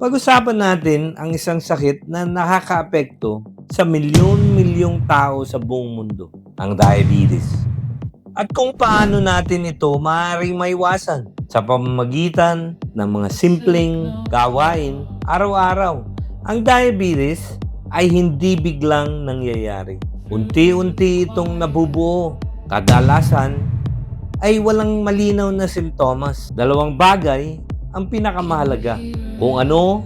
Pag-usapan natin ang isang sakit na nakakaapekto sa milyon-milyong tao sa buong mundo, ang diabetes. At kung paano natin ito maaaring maiwasan sa pamamagitan ng mga simpleng gawain araw-araw. Ang diabetes ay hindi biglang nangyayari. Unti-unti itong nabubuo. Kadalasan ay walang malinaw na simptomas. Dalawang bagay ang pinakamahalaga. Kung ano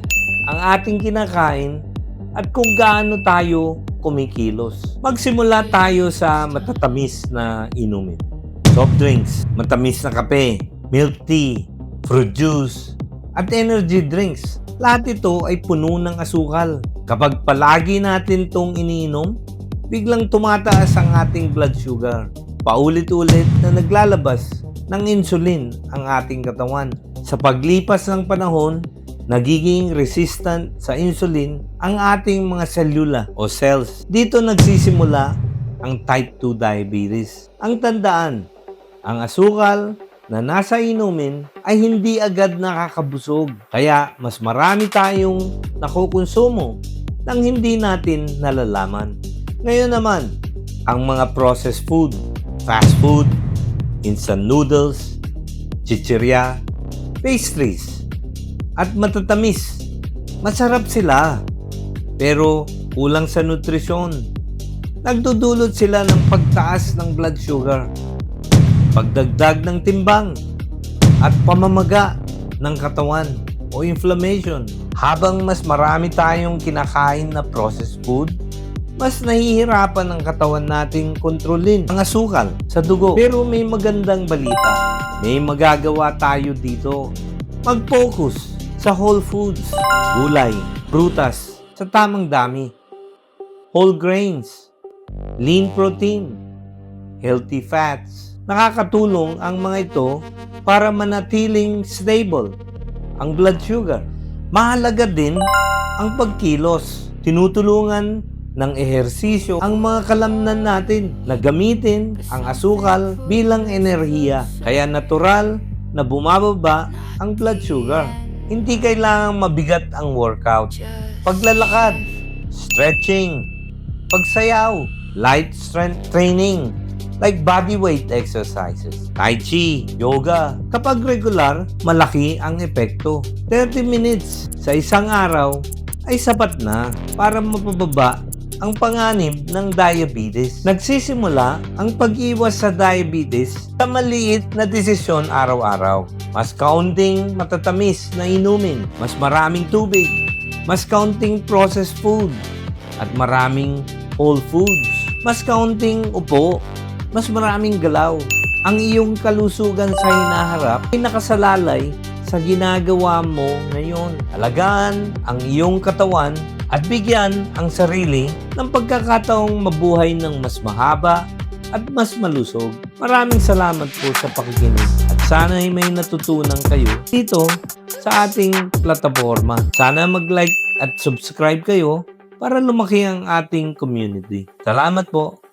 ang ating kinakain at kung gaano tayo kumikilos. Magsimula tayo sa matatamis na inumin. Soft drinks, matamis na kape, milk tea, fruit juice, at energy drinks. Lahat ito ay puno ng asukal. Kapag palagi natin itong iniinom, biglang tumataas ang ating blood sugar. Paulit-ulit na naglalabas ng insulin ang ating katawan. Sa paglipas ng panahon, nagiging resistant sa insulin ang ating mga selula o cells. Dito nagsisimula ang type 2 diabetes. Ang tandaan, ang asukal na nasa inumin ay hindi agad nakakabusog. Kaya mas marami tayong nakukonsumo nang hindi natin nalalaman. Ngayon naman, ang mga processed food, fast food, instant noodles, chichirya, pastries, at matatamis. Masarap sila, pero kulang sa nutrisyon. Nagdudulot sila ng pagtaas ng blood sugar, pagdagdag ng timbang, at pamamaga ng katawan o inflammation. Habang mas marami tayong kinakain na processed food, mas nahihirapan ang katawan nating kontrolin ang asukal sa dugo. Pero may magandang balita. May magagawa tayo dito. Mag-focus sa whole foods, gulay, prutas, sa tamang dami, whole grains, lean protein, healthy fats. Nakakatulong ang mga ito para manatiling stable ang blood sugar. Mahalaga din ang pagkilos. Tinutulungan ng ehersisyo ang mga kalamnan natin na gamitin ang asukal bilang enerhiya. Kaya natural na bumababa ang blood sugar. Hindi kailangang mabigat ang workout. Paglalakad, stretching, pagsayaw, light strength training, like body weight exercises, tai chi, yoga. Kapag regular, malaki ang epekto. 30 minutes sa isang araw ay sapat na para mapababa ang panganib ng diabetes. Nagsisimula ang pag-iwas sa diabetes sa maliit na desisyon araw-araw. Mas kaunting matatamis na inumin, mas maraming tubig, mas kaunting processed food, at maraming whole foods. Mas kaunting upo, mas maraming galaw. Ang iyong kalusugan sa hinaharap ay nakasalalay sa ginagawa mo ngayon. Alagaan ang iyong katawan at bigyan ang sarili ng pagkakataong mabuhay ng mas mahaba at mas malusog. Maraming salamat po sa pakikinig at sana ay may natutunan kayo dito sa ating plataforma. Sana mag-like at subscribe kayo para lumaki ang ating community. Salamat po!